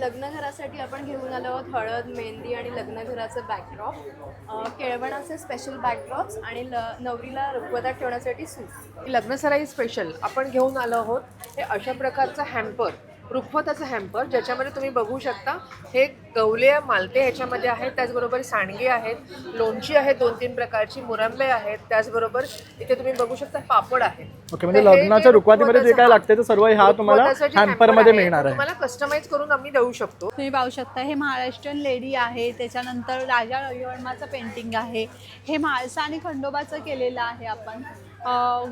लग्नघरासाठी आपण घेऊन आलो आहोत हळद, मेहंदी आणि लग्नघराचं बॅकड्रॉप, केळवणाचे स्पेशल बॅकड्रॉप्स आणि नवरीला रुखवतात ठेवण्यासाठी सूप. लग्नसराई स्पेशल आपण घेऊन आलो आहोत. हे अशा प्रकारचं हॅम्पर, रुखवताचं हॅम्पर, ज्याच्यामध्ये तुम्ही बघू शकता हे गवले मालते ह्याच्यामध्ये आहेत, त्याचबरोबर सांडगे आहेत, लोणची आहे 2-3 प्रकारची, मुरंबे आहेत, त्याचबरोबर इथे तुम्ही बघू शकता पापड आहे. ओके, म्हणजे लग्नाच्या रुखवतीमध्ये जे काय लागते ते सर्व ह्या तुम्हाला हॅम्पर मध्ये मिळणार आहे. तुम्हाला कस्टमाइज करून आम्ही देऊ शकतो. तुम्ही पाहू शकता हे महाराष्ट्रीयन लेडी आहे, त्याच्यानंतर राजा रविवर्माचं पेंटिंग आहे, हे म्हाळसा आणि खंडोबाचं केलेलं आहे आपण.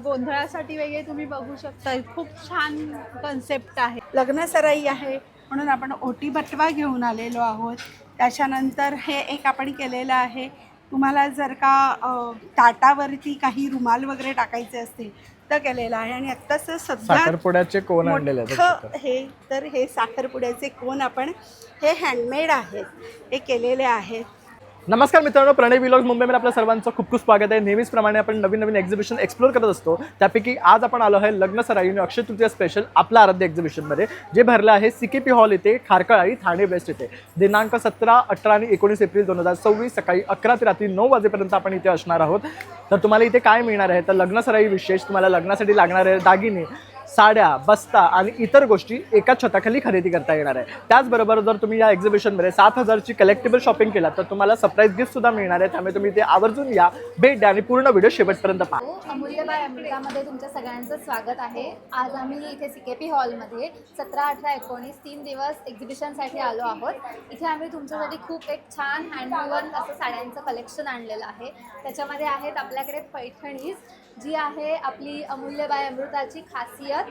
गोंधळासाठी वगैरे तुम्ही बघू शकता, खूप छान कन्सेप्ट आहे. लग्नसराई आहे म्हणून आपण ओटी बटवा घेऊन आलेलो आहोत. त्याच्यानंतर हे एक आपण केलेलं आहे, तुम्हाला जर का ताटावरती काही रुमाल वगैरे टाकायचे असतील तर केलेलं आहे. आणि आत्ताच सध्या साखरपुड्याचे कोण आणलेले आहेत हे तर हे साखरपुड्याचे कोण आपण हे हँडमेड आहेत, हे केलेले आहेत. नमस्कार मित्रांनो, प्रणय व्लॉग्स मुंबईमध्ये आपल्या सर्वांचं खूप खूप स्वागत आहे. नेहमीचप्रमाणे आपण नवीन नवीन एक्झिबिशन एक्सप्लोर करत असतो. त्यापैकी आज आपण आलो आहे लग्नसराई आणि अक्षय तृतीया स्पेशल आपलं आराध्य एक्झिबिशनमध्ये, जे भरलं आहे CKP हॉल येथे, खारकळाई, ठाणे वेस्ट येथे. दिनांक 17, 18 आणि 19 एप्रिल 2024 सकाळी 11 ते रात्री 9 वाजेपर्यंत आपण इथे असणार आहोत. तर तुम्हाला इथे काय मिळणार आहे तर लग्नसराई विशेष, तुम्हाला लग्नासाठी लागणारे दागिने, साड्या, बस्ता आणि इतर गोष्टी एकाच छताखाली खरेदी करता येणार आहे. त्याचबरोबर जर तुम्ही या एक्झिबिशनमध्ये 7,000ची कलेक्टिबल शॉपिंग केला तर तुम्हाला सरप्राईज गिफ्टसुद्धा मिळणार आहे. त्यामुळे तुम्ही ते आवर्जून या, भेट द्या आणि पूर्ण व्हिडिओ शेवटपर्यंत पहा. अमूल्य बाय अमृतामध्ये तुमच्या सगळ्यांचं स्वागत आहे. आज आम्ही इथे CKP हॉलमध्ये 17, 18, 19 3 दिवस एक्झिबिशनसाठी आलो आहोत. इथे आम्ही तुमच्यासाठी खूप एक छान हँडवूवन असं साड्यांचं कलेक्शन आणलेलं आहे. त्याच्यामध्ये आहेत आपल्याकडे पैठणीज, जी आहे आपली अमूल्य बाय अमृताची खासियत.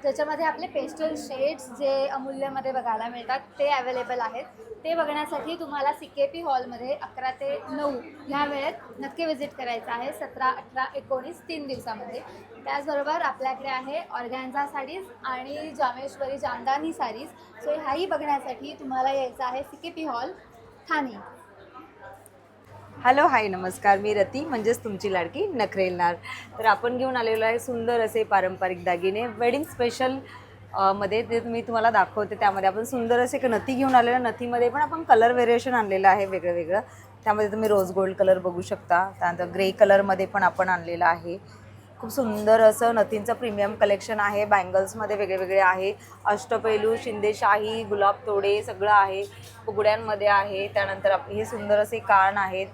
त्याच्यामध्ये आपले पेस्टल शेड्स जे अमूल्यमध्ये बघायला मिळतात ते अवेलेबल आहेत. ते बघण्यासाठी तुम्हाला CKP हॉलमध्ये 11 ते 9 ह्या वेळेत नक्की व्हिजिट करायचं आहे. 17, 18, 19 3 दिवसामध्ये. त्याचबरोबर आपल्याकडे आहे ऑर्गॅन्झा साडीज आणि जामेश्वरी जामदानी साडीज. सो ह्याही बघण्यासाठी तुम्हाला यायचं आहे CKP हॉल, ठाणे. हॅलो, हाय, नमस्कार. मी रती, म्हणजेच तुमची लाडकी नखरेलनार. तर आपण घेऊन आलेलो आहे सुंदर असे पारंपरिक दागिने वेडिंग स्पेशल मध्ये. ते मी तुम्हाला दाखवते. त्यामध्ये आपण सुंदर असे नथी घेऊन आलेलं, नथीमध्ये पण आपण कलर व्हेरिएशन आणलेलं आहे वेगळं वेगळं. त्यामध्ये तुम्ही रोज गोल्ड कलर बघू शकता, त्यानंतर ग्रे कलरमध्ये पण आपण आणलेलं आहे. खूप सुंदर असं नथींचं प्रीमियम कलेक्शन आहे. बँगल्समध्ये वेगळे वेगळे आहे, अष्टपैलू, शिंदेशाही, गुलाब तोडे सगळं आहे. फुगड्यांमध्ये आहे. त्यानंतर हे सुंदर असे कान आहेत,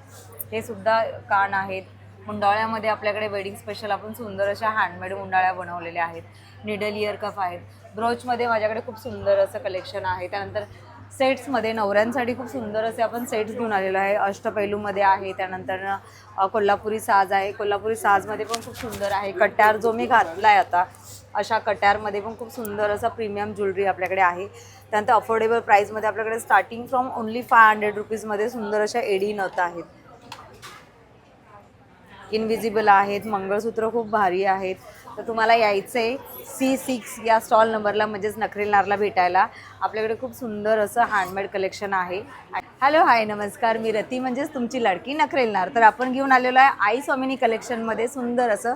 हे सुद्धा कान आहेत. मुंडाळ्यामध्ये आपल्याकडे वेडिंग स्पेशल आपण सुंदर अशा हँडमेड मुंडाळ्या बनवलेल्या आहेत. निडल इयर कफ आहेत. ब्रोचमध्ये माझ्याकडे खूप सुंदर असं कलेक्शन आहे. त्यानंतर सेट्समध्ये नवऱ्यांसाठी खूप सुंदर असे आपण सेट्स घेऊन आलेलो आहे. अष्टपैलूमध्ये आहे. त्यानंतर कोल्हापुरी साज आहे. कोल्हापुरी साजमध्ये पण खूप सुंदर आहे. कट्यार जो मी घातला आहे आता, अशा कट्यारमध्ये पण खूप सुंदर असं प्रीमियम ज्वेलरी आपल्याकडे आहे. त्यानंतर अफोर्डेबल प्राईसमध्ये आपल्याकडे स्टार्टिंग फ्रॉम ओन्ली 500 रुपीजमध्ये सुंदर अशा एडी नथ आहेत. इनविजिबल आहेत. मंगळसूत्र खूप भारी आहेत. तर तुम्हाला यायचं आहे C6 या स्टॉल नंबरला, म्हणजेच नखरेलनारला भेटायला. आपल्याकडे खूप सुंदर असं हँडमेड कलेक्शन आहे. हॅलो, हाय, नमस्कार. मी रती, म्हणजेच तुमची लाडकी नखरेलनार. तर आपण घेऊन आलेलो आहे आई स्वामिनी कलेक्शनमध्ये सुंदर असं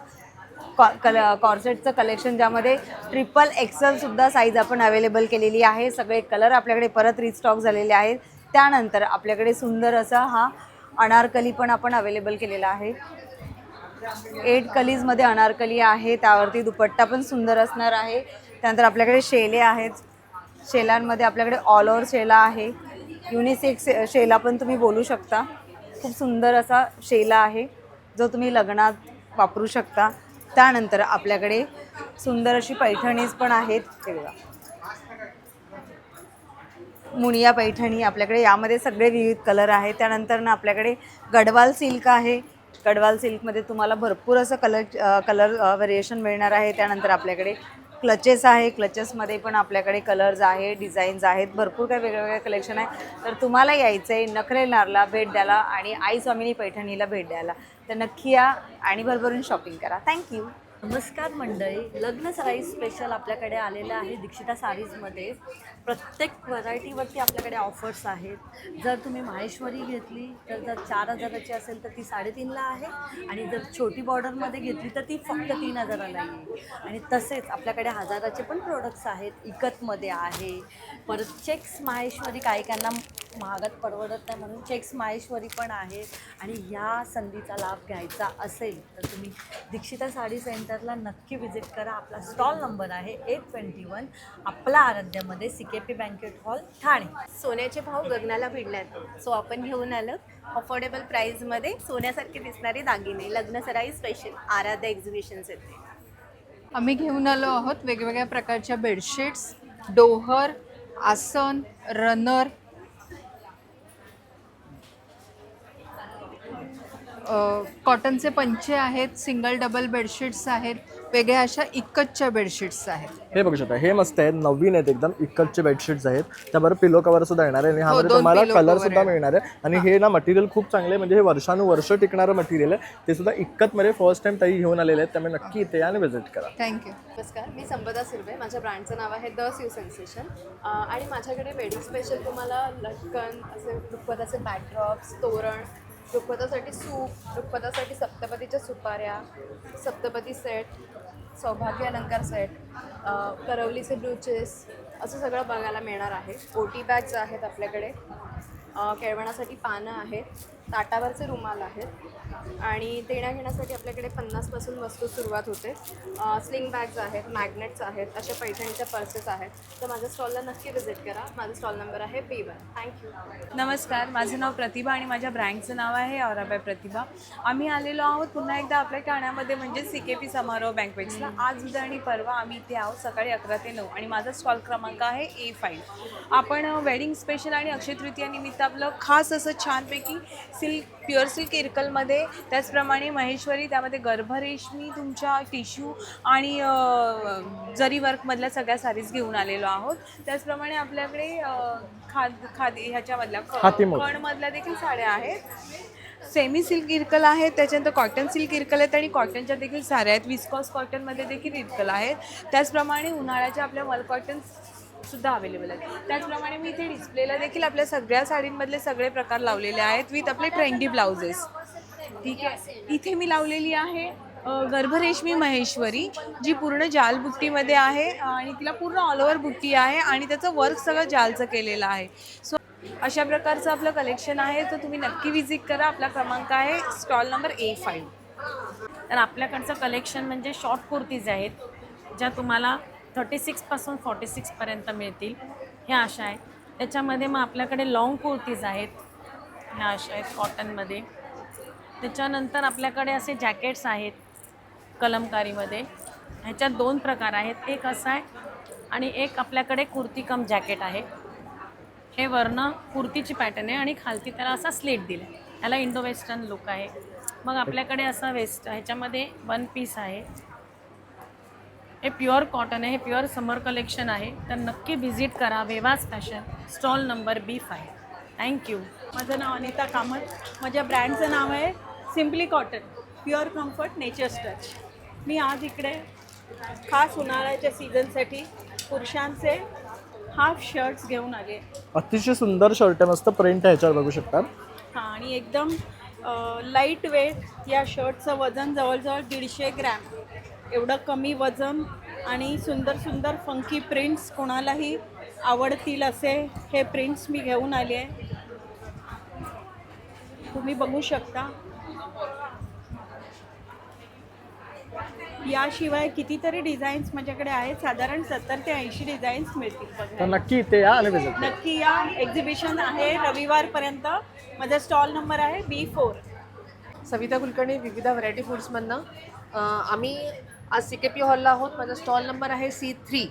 कॉर्सेटचं कलेक्शन, ज्यामध्ये XXL सुद्धा साईज आपण अवेलेबल केलेली आहे. सगळे कलर आपल्याकडे परत रिस्टॉक झालेले आहेत. त्यानंतर आपल्याकडे सुंदर असा हा अनारकली पण आपण अवेलेबल केलेला आहे. 8 कलीजमध्ये अनारकली आहे. त्यावरती दुपट्टा पण सुंदर असणार आहे. त्यानंतर आपल्याकडे शेले आहेत. शेलांमध्ये आपल्याकडे ऑल ओव्हर शेला आहे. युनिसेक्स शेला पण तुम्ही बोलू शकता. खूप सुंदर असा शेला आहे, जो तुम्ही लग्नात वापरू शकता. त्यानंतर आपल्याकडे सुंदर अशी पैठणीज पण आहेत. ते बघा, मुनिया पैठणी आपल्याकडे, यामध्ये सगळे विविध कलर आहेत. त्यानंतर ना आपल्याकडे गडवाल सिल्क आहे. गडवाल सिल्कमध्ये तुम्हाला भरपूर असं कलर व्हेरिएशन मिळणार आहे. त्यानंतर आपल्याकडे क्लचेस आहे. क्लचेसमध्ये पण आपल्याकडे कलर्स आहे, डिझाईन्स आहेत, भरपूर काही वेगवेगळे कलेक्शन आहे. तर तुम्हाला यायचं आहे नखरेलनारला भेट द्यायला आणि आई स्वामिनी पैठणीला भेट द्यायला. तर नक्की या आणि भरभरून शॉपिंग करा. थँक्यू. नमस्कार मंडळी, लग्न सराई स्पेशल आपल्याकडे आलेलं आहे दीक्षिता साडीजमध्ये. प्रत्येक व्हरायटीवरती आपल्याकडे ऑफर्स आहेत. जर तुम्ही माहेश्वरी घेतली तर जर 4,000ची असेल तर ती 3,500ला आहे आणि जर छोटी बॉर्डरमध्ये घेतली तर ती फक्त 3,000ला येईल. आणि तसेच आपल्याकडे 1,000चे पण प्रोडक्ट्स आहेत, इकतमध्ये आहे. परत चेक्स माहेश्वरी काही काहींना महागात परवडत नाही म्हणून चेक्स माहेश्वरी पण आहे. आणि या संधीचा लाभ घ्यायचा असेल तर तुम्ही दीक्षिता साडी सेंटरला नक्की विजिट करा. आपला स्टॉल नंबर आहे 821 आपला आराध्यामध्ये CKP बँकेट हॉल ठाणे. सोन्याचे भाव गगनाला भिडल्यात, सो आपण घेऊन आलं अफोर्डेबल प्राईजमध्ये सोन्यासारखे दिसणारे दागिने लग्नसराई स्पेशल आराध्या एक्झिबिशन्स येते. आम्ही घेऊन आलो आहोत वेगवेगळ्या प्रकारच्या बेडशीट्स, डोहर, आसन, रनर, कॉटनचे पंचे आहेत, सिंगल डबल बेडशीट्स आहेत, वेगळ्या अशा इक्कतच्या बेडशीट्स आहेत. हे बघू शकता, हे मस्त आहेत, नवीन आहेत एकदम, इक्कतचे बेडशीट्स आहेत. त्याबरोबर पिलो कव्हर सुद्धा येणार आहे आणि हो, ह्यामध्ये 2 तुम्हाला pillow कलर cover सुद्धा आहे. मिळणार आहे. आणि हे ना मटेरियल खूप चांगले आहे, म्हणजे हे वर्षानुवर्ष टिकणारं मटेरियल आहे. ते सुद्धा इक्कतमध्ये फर्स्ट टाइम ताई घेऊन आलेले आहेत, त्यामुळे नक्की इथे या आणि व्हिजिट करा. थँक्यू. नमस्कार, मी संपदा सुर्वे. माझ्या ब्रँडचं नाव आहे द स्यू सेन्सेशन. आणि माझ्याकडे वेडिंग स्पेशल तुम्हाला लटकन, असे रुखवताचे बॅकड्रॉप्स, तोरण, रुखवतासाठी सूप, रुखवतासाठी सप्तपदीच्या सुपाऱ्या, सप्तपदी सेट, सौभाग्य अलंकार सेट, करवलीचे ब्लूचेस, असं सगळं बघायला मिळणार आहे. ओटी बॅग्स आहेत आपल्याकडे, केळवणासाठी पानं आहेत, ताटावरचे रुमाल आहेत आणि देण्याघेण्यासाठी आपल्याकडे 50पासून वस्तू सुरुवात होते. स्लिंग बॅग्स आहेत, मॅग्नेट्स आहेत, अशा पैठणीच्या पर्सेस आहेत. तर माझ्या स्टॉलला नक्की विजिट करा. माझा स्टॉल नंबर आहे B1. थँक्यू. नमस्कार, माझं नाव प्रतिभा आणि माझ्या ब्रँडचं नाव आहे औराबाई प्रतिभा. आम्ही आलेलो आहोत पुन्हा एकदा आपल्या ठाण्यामध्ये म्हणजे CKP समारोह बँकवेट्सला. आज उद्या आणि परवा आम्ही इथे आहोत सकाळी 11 ते 9 आणि माझा स्टॉल क्रमांक आहे A5. आपण वेडिंग स्पेशल आणि अक्षय तृतीयानिमित्त आपलं खास असं छानपैकी प्युअर सिल्क इरकलमध्ये, त्याचप्रमाणे महेश्वरी, त्यामध्ये गर्भरेशमी, तुमच्या टिश्यू आणि जरी वर्कमधल्या सगळ्या साडीज घेऊन आलेलो आहोत. त्याचप्रमाणे आपल्याकडे खादी ह्याच्यामधल्या खणमधल्या देखील साड्या आहेत. सेमी सिल्क इरकल आहेत, त्याच्यानंतर कॉटन सिल्क इरकल आहेत आणि कॉटनच्या देखील साड्या आहेत. विस्कॉस कॉटनमध्ये देखील इरकल आहेत. त्याचप्रमाणे उन्हाळ्याच्या आपल्या मल कॉटन सुद्धा अवेलेबल आहेत. त्याचप्रमाणे मी इथे डिस्प्लेला देखील आपल्या सगळ्या साडींमधले सगळे प्रकार लावलेले आहेत विथ आपले ट्रेंडी ब्लाउजेस. ठीक आहे, इथे मी लावलेली आहे गर्भरेशमी महेश्वरी, जी पूर्ण जाल बुट्टीमध्ये आहे आणि तिला पूर्ण ऑल ओव्हर बुट्टी आहे आणि त्याचं वर्क सगळं जालचं केलेलं आहे. सो अशा प्रकारचं आपलं कलेक्शन आहे, तर तुम्ही नक्की विजिट करा. आपला क्रमांक आहे स्टॉल नंबर A5. तर आपल्याकडचं कलेक्शन म्हणजे शॉर्ट कुर्तीज आहेत, ज्या तुम्हाला 36पासून 46पर्यंत मिळतील. ह्या अशा आहेत. त्याच्यामध्ये मग आपल्याकडे लॉंग कुर्तीज आहेत, ह्या अशा आहेत कॉटनमध्ये. त्याच्यानंतर आपल्याकडे असे जॅकेट्स आहेत कलमकारीमध्ये. ह्याच्यात 2 प्रकार आहेत, एक असा आहे आणि एक आपल्याकडे कुर्ती कम जॅकेट आहे. हे वरनं कुर्तीची पॅटर्न आहे आणि खालती त्याला असा स्लेट दिला आहे. ह्याला इंडो वेस्टर्न लुक आहे. मग आपल्याकडे असं ह्याच्यामध्ये 1 पीस आहे. हे प्युअर कॉटन आहे, हे प्युअर समर कलेक्शन आहे. तर नक्की व्हिजिट करा वेवाज fashion, stall number B5. Thank you. माझं नाव अनिता कामत. माझ्या ब्रँडचं नाव आहे simply cotton, pure comfort, nature's touch. मी आज इकडे खास उन्हाळ्याच्या सीझनसाठी पुरुषांचे हाफ शर्ट्स घेऊन आले. अतिशय सुंदर शर्ट आहे, मस्त प्रिंट आहे ह्याच्यावर बघू शकता. हां, आणि एकदम लाईट वेट. या शर्टचं वजन जवळजवळ 150 ग्रॅम. एवढं कमी वजन आणि सुंदर सुंदर फंकी प्रिंट्स कोणालाही आवडतील असे हे प्रिंट्स मी घेऊन आले आहे. तुम्ही बघू शकता. याशिवाय कितीतरी डिझाईन्स माझ्याकडे आहेत. साधारण 70 ते 80 डिझाईन्स मिळतील तर बघा. नक्की इथे या आणि व्हिजिट करा. नक्की या. एक्झिबिशन आहे रविवारपर्यंत. माझा स्टॉल नंबर आहे B4. सविता कुलकर्णी, विविध व्हरायटी फूड्समधनं. आम्ही आज CKP हॉलला आहोत. माझा स्टॉल नंबर आहे C3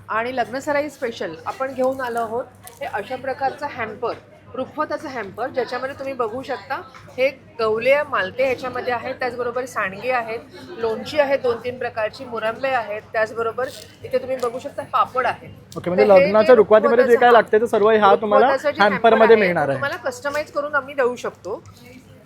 आणि लग्नसराई स्पेशल आपण घेऊन आलो आहोत. हे अशा प्रकारचं हॅम्पर, रुखवताचं हॅम्पर, ज्याच्यामध्ये तुम्ही बघू शकता हे गवले मालते ह्याच्यामध्ये आहेत. त्याचबरोबर सांडगे आहेत, लोणची आहे 2-3 प्रकारची, मुरंबे आहेत. त्याचबरोबर इथे तुम्ही बघू शकता पापड आहे. ओके, म्हणजे लग्नाच्या रुखवतामध्ये जे काय लागते ते सर्व ह्या तुम्हाला हॅम्परमध्ये मिळणार आहे. तुम्हाला कस्टमाइज करून आम्ही देऊ शकतो.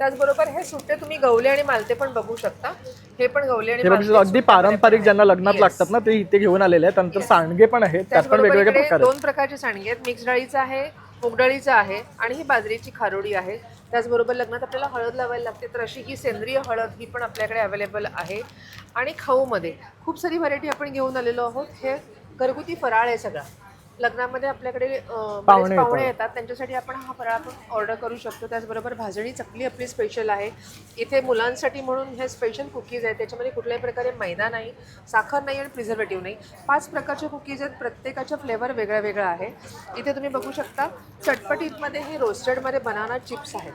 त्याचबरोबर हे सुट्टे तुम्ही गवले आणि मालते पण बघू शकता. हे पण गवले आणि हे बघू शकतो, मालते अगदी सुट्ट्यामध्ये पारंपरिक पण ज्यांना आहेत. लग्नात Yes. लागतात ना ते इथे घेऊन आलेले आहेत. त्यानंतर सांडगे पण आहेत, त्यात पण त्याचबरोबर वेगवेगळे इकडे प्रकार आहेत. 2 प्रकारचे सांडगे आहेत. मिक्स डाळीचं आहे, मूग डाळीचं आहे आणि ही बाजरीची खारोडी आहे. त्याचबरोबर लग्नात आपल्याला हळद लावायला लागते, तर अशी ही सेंद्रिय हळद ही पण आपल्याकडे अवेलेबल आहे. आणि खाऊमध्ये खूप सारी व्हरायटी आपण घेऊन आलेलो आहोत. हे घरगुती फराळ आहे सगळा. लग्नामध्ये आपल्याकडे बरेच पाहुणे येतात, त्यांच्यासाठी आपण हा फराळ आपण ऑर्डर करू शकतो. त्याचबरोबर भाजणी चकली आपली स्पेशल आहे. इथे मुलांसाठी म्हणून हे स्पेशल कुकीज आहेत. त्याच्यामध्ये कुठल्याही प्रकारे मैदा नाही, साखर नाही आणि प्रिझर्वेटिव्ह नाही. 5 प्रकारचे कुकीज आहेत, प्रत्येकाचा फ्लेवर वेगळा वेगळा आहे. इथे तुम्ही बघू शकता चटपटीतमध्ये हे रोस्टेडमध्ये बनाना चिप्स आहेत.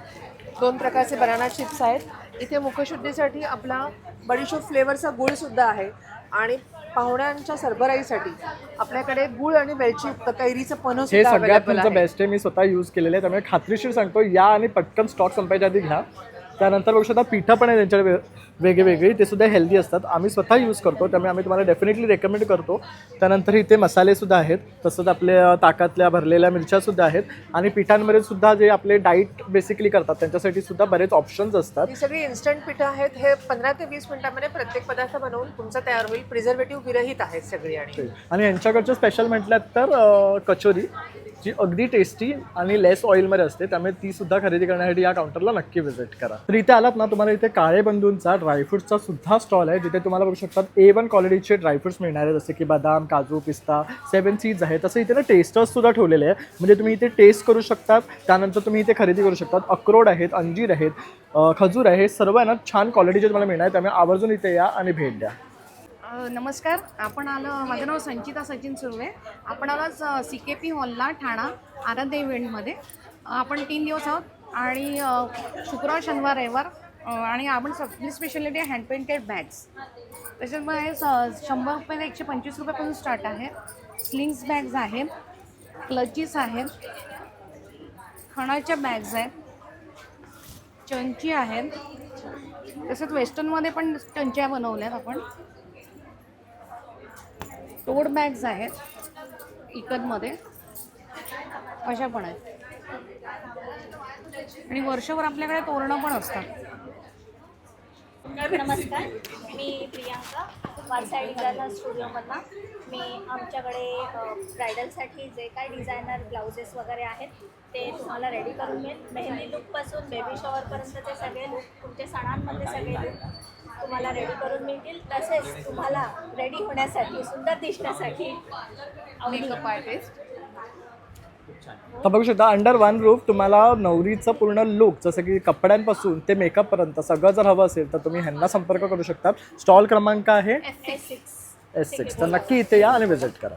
2 प्रकारचे बनाना चिप्स आहेत. इथे मुखशुद्धीसाठी आपला बडीशोप फ्लेवरचा गुळसुद्धा आहे. आणि पाहुण्यांच्या सरबराईसाठी आपल्याकडे गुळ आणि वेलची कैरीचं पन्ह हे सुद्धा सगळ्यात अवेलेबल तुमचं आहे. बेस्ट आहे. मी स्वतः यूज केलेलं आहे, त्यामुळे खात्रीशीर सांगतो या आणि पटकन स्टॉक संपायच्या आधी घ्या. त्यानंतर बघू शकता पिठं पण आहे त्यांच्याकडे वेगवेगळी, ते सुद्धा हेल्दी असतात. आम्ही स्वतः यूज करतो, त्यामुळे आम्ही तुम्हाला डेफिनेटली रेकमेंड करतो. त्यानंतर इथे मसालेसुद्धा आहेत, तसंच आपल्या ताकातल्या भरलेल्या मिरच्यासुद्धा आहेत. आणि पिठांमध्ये सुद्धा जे आपले डाईट बेसिकली करतात त्यांच्यासाठी सुद्धा बरेच ऑप्शन्स असतात. ही सगळी इन्स्टंट पिठं आहेत. हे 15 ते 20 मिनिटांमध्ये प्रत्येक पदार्थ बनवून तुमचा तयार होईल. प्रिझर्वेटिव्ह विरहित आहेत सगळी. आणि यांच्याकडचं स्पेशल म्हटलं तर कचोरी, जी अगदी टेस्टी आणि लेस ऑइलमध्ये असते, त्यामुळे ती सुद्धा खरेदी करण्यासाठी या काउंटरला नक्की व्हिजिट करा. तर इथे आलात ना, तुम्हाला इथे काळे बंधूंचा ड्रायफ्रुट्सचा सुद्धा स्टॉल आहे, जिथे तुम्हाला बघू शकतात A1 क्वालिटीचे ड्रायफ्रुट्स मिळणार आहेत, जसे की बदाम, काजू, पिस्ता, 7 सीड्स आहेत. तसं इथे ना टेस्टर्स सुद्धा ठेवलेले आहे, म्हणजे तुम्ही इथे टेस्ट करू शकतात. त्यानंतर तुम्ही इथे खरेदी करू शकतात. अक्रोड आहेत, अंजीर आहेत, खजूर आहे, हे सर्व आहे ना छान क्वालिटीचे तुम्हाला मिळणार आहे. त्यामुळे आवर्जून इथे या आणि भेट द्या. नमस्कार. आपण आलो, माझं नाव संचिता सचिन सुर्वे. आपण आलो CKP हॉलला ठाणा आराध्य इव्हेंटमध्ये. आपण 3 दिवस आहोत आणि शुक्रवार, शनिवार, रविवार आणि आपण आपली स्पेशालिटी आहे हँड पेंटेड बॅग्स. त्याच्यामुळे 100 रुपये ते 125 रुपयापासून स्टार्ट आहे. स्लिंग्स बॅग्स आहेत, क्लचीस आहेत, खणाच्या बॅग्स आहेत, चंची आहेत. तसंच वेस्टर्नमध्ये पण चंच्या बनवल्यात आपण. टोट बॅग्स आहेत इकतमध्ये, अशा पण आहेत. आणि वर्षभर आपल्याकडे तोरणं पण असतात. नमस्कार, मी प्रियांका वारसाई डिझायनर स्टुडिओमधनं. मी आमच्याकडे ब्रायडलसाठी जे काय डिझायनर ब्लाउजेस वगैरे आहेत ते तुम्हाला रेडी करून मिळेल. मेहंदी लुकपासून बेबी शॉवरपर्यंतचे सगळे लुक, तुमचे सणांमधले सगळे लुक तुम्हाला रेडी करून मिळतील. तसेच तुम्हाला रेडी होण्यासाठी, सुंदर दिसण्यासाठी मेकअप आर्टिस्ट. तर बघू शकता अंडर वन रूफ तुम्हाला नवरीचं पूर्ण लुक, जसं की कपड्यांपासून ते मेकअपपर्यंत सगळं जर हवं असेल तर तुम्ही ह्यांना संपर्क करू शकता. स्टॉल क्रमांक आहे S6. तर नक्की इथे या आणि व्हिजिट करा.